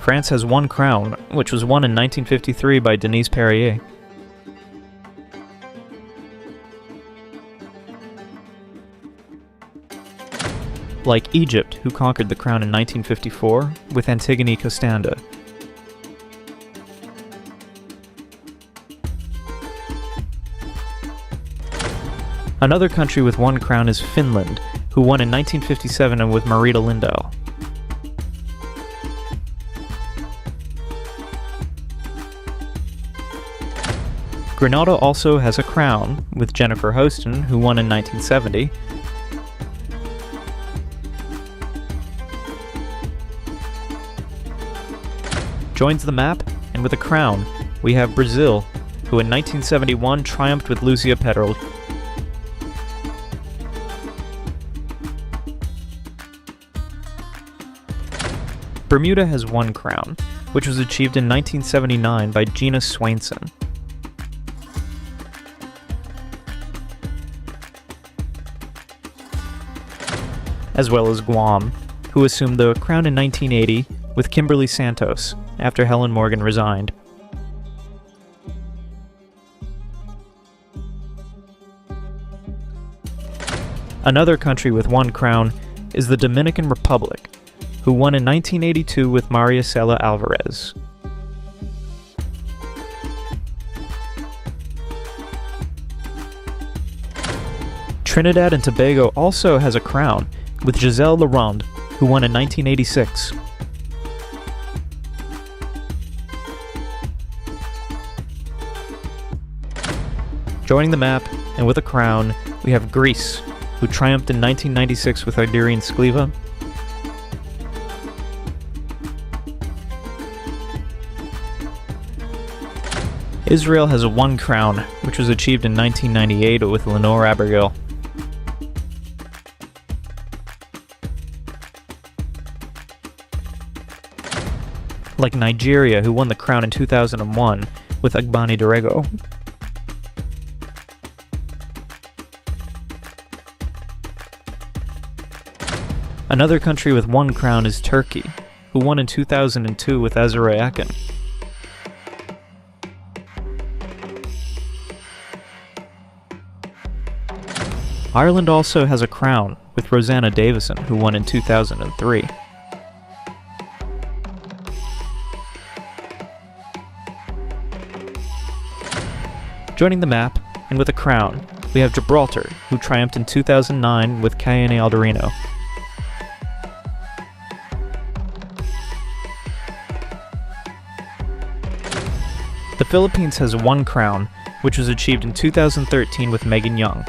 France has one crown, which was won in 1953 by Denise Perrier. Like Egypt, who conquered the crown in 1954 with Antigone Costanda. Another country with one crown is Finland, who won in 1957 with Marita Lindell. Grenada also has a crown, with Jennifer Hostin, who won in 1970. Joins the map, and with a crown, we have Brazil, who in 1971 triumphed with Lucia Petrol. Bermuda has one crown, which was achieved in 1979 by Gina Swainson. As well as Guam, who assumed the crown in 1980 with Kimberly Santos, after Helen Morgan resigned. Another country with one crown is the Dominican Republic, who won in 1982 with Maria Cela Alvarez. Trinidad and Tobago also has a crown, with Giselle Laronde, who won in 1986. Joining the map, and with a crown, we have Greece, who triumphed in 1996 with Idirian Skleva. Israel has one crown, which was achieved in 1998 with Lenore Abergil. Like Nigeria, who won the crown in 2001 with Agbani Dorego. Another country with one crown is Turkey, who won in 2002 with Azure Akin. Ireland also has a crown, with Rosanna Davison, who won in 2003. Joining the map, and with a crown, we have Gibraltar, who triumphed in 2009 with Cayenne Alderino. The Philippines has one crown, which was achieved in 2013 with Megan Young.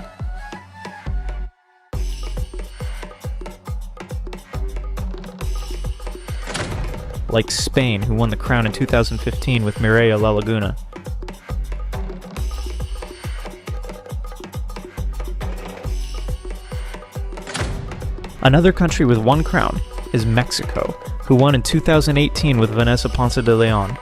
Like Spain, who won the crown in 2015 with Mireia La Laguna. Another country with one crown is Mexico, who won in 2018 with Vanessa Ponce de Leon.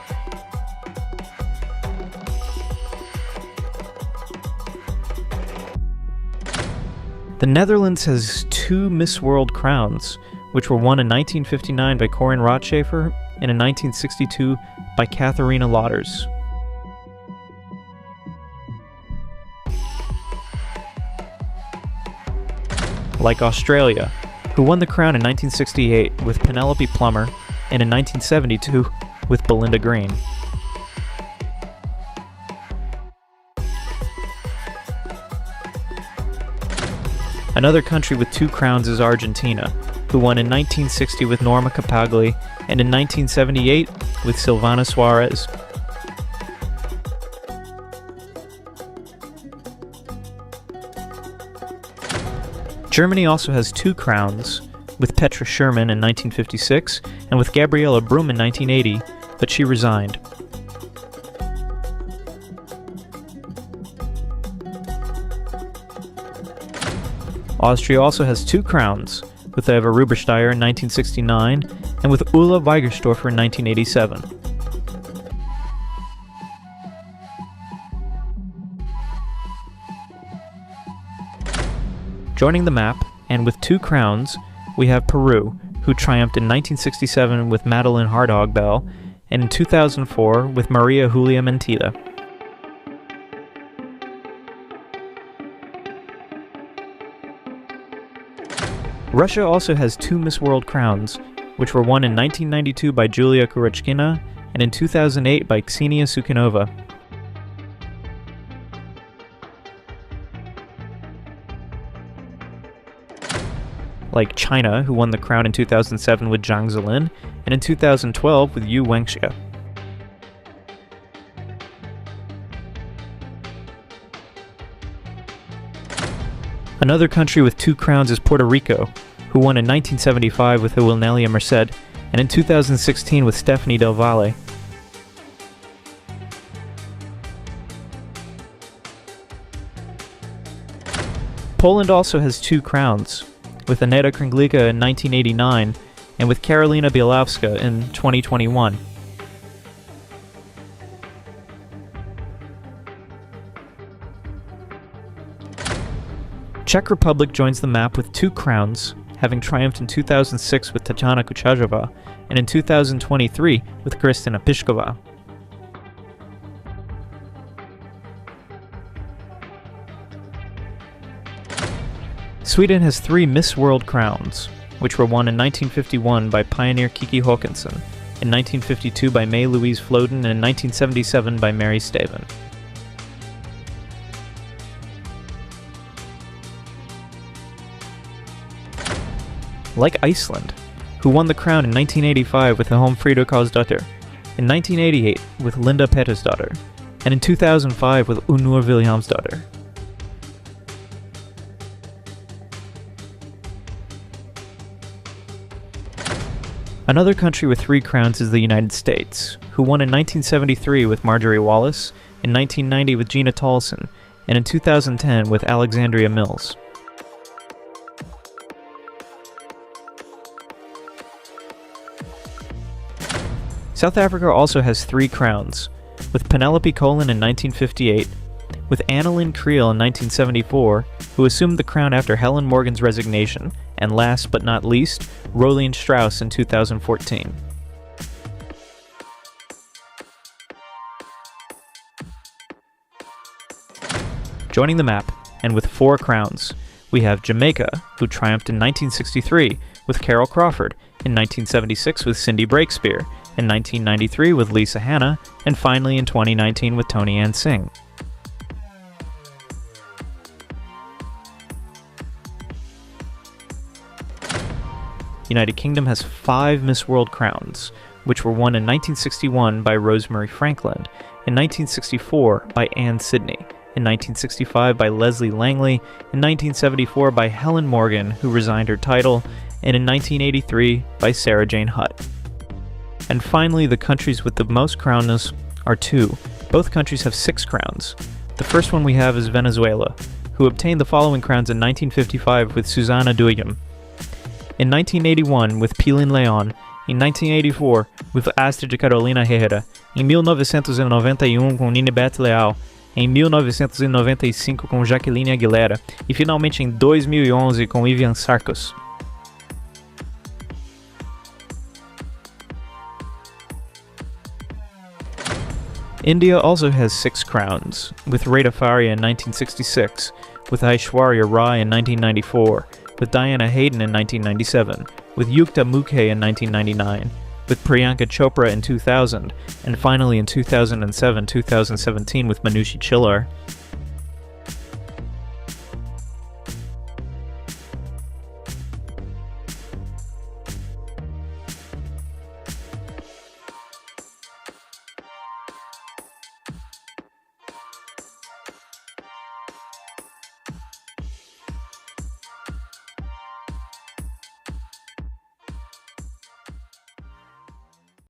The Netherlands has two Miss World crowns, which were won in 1959 by Corinne Rotschafer and in 1962 by Katharina Lauders. Like Australia, who won the crown in 1968 with Penelope Plummer and in 1972 with Belinda Green. Another country with two crowns is Argentina, who won in 1960 with Norma Capagli and in 1978 with Silvana Suarez. Germany also has two crowns, with Petra Sherman in 1956 and with Gabriela Brum in 1980, but she resigned. Austria also has two crowns, with Eva Rubersteyer in 1969 and with Ulla Weigerstorfer in 1987. Joining the map, and with two crowns, we have Peru, who triumphed in 1967 with Madeleine Hardog Bell, and in 2004 with Maria Julia Mentida. Russia also has 2 Miss World crowns, which were won in 1992 by Julia Kurechkina and in 2008 by Ksenia Sukhanova. Like China, who won the crown in 2007 with Zhang Zilin, and in 2012 with Yu Wengxia. Another country with 2 crowns is Puerto Rico, who won in 1975 with Wilnelia Merced, and in 2016 with Stephanie Del Valle. Poland also has 2 crowns, with Aneta Kręglika in 1989 and with Karolina Bielawska in 2021. Czech Republic joins the map with 2 crowns, having triumphed in 2006 with Tatiana Kuchajova and in 2023 with Kristina Pišková. Sweden has 3 Miss World crowns, which were won in 1951 by pioneer Kiki Håkansson, in 1952 by May Louise Floden, and in 1977 by Mary Staven. Like Iceland, who won the crown in 1985 with Hólmfríður Karlsdóttir, in 1988 with Linda Pettersdóttir, and in 2005 with Unnur Vilhjálmsdóttir. Another country with 3 crowns is the United States, who won in 1973 with Marjorie Wallace, in 1990 with Gina Tolson, and in 2010 with Alexandria Mills. South Africa also has 3 crowns, with Penelope Colin in 1958, with Annalyn Creel in 1974, who assumed the crown after Helen Morgan's resignation, and last but not least, Rolene Strauss in 2014. Joining the map, and with 4 crowns, we have Jamaica, who triumphed in 1963 with Carol Crawford, in 1976 with Cindy Breakspear, in 1993 with Lisa Hanna, and finally in 2019 with Tony Ann Singh. United Kingdom has 5 Miss World crowns, which were won in 1961 by Rosemary Franklin, in 1964 by Anne Sidney, in 1965 by Leslie Langley, in 1974 by Helen Morgan, who resigned her title, and in 1983 by Sarah Jane Hutt. And finally, the countries with the most crowns are 2. Both countries have 6 crowns. The first one we have is Venezuela, who obtained the following crowns in 1955 with Susana Duyem, in 1981 with Pilin Leon, in 1984 with Astrid Carolina Herrera, em 1991 com Ninibet Leal, em 1995 com Jaqueline Aguilera e finalmente em 2011 com Vivian Sarkos. India also has 6 crowns, with Rita Faria in 1966, with Aishwarya Rai in 1994, with Diana Hayden in 1997, with Yukta Mukhe in 1999, with Priyanka Chopra in 2000, and finally in 2007-2017 with Manushi Chillar.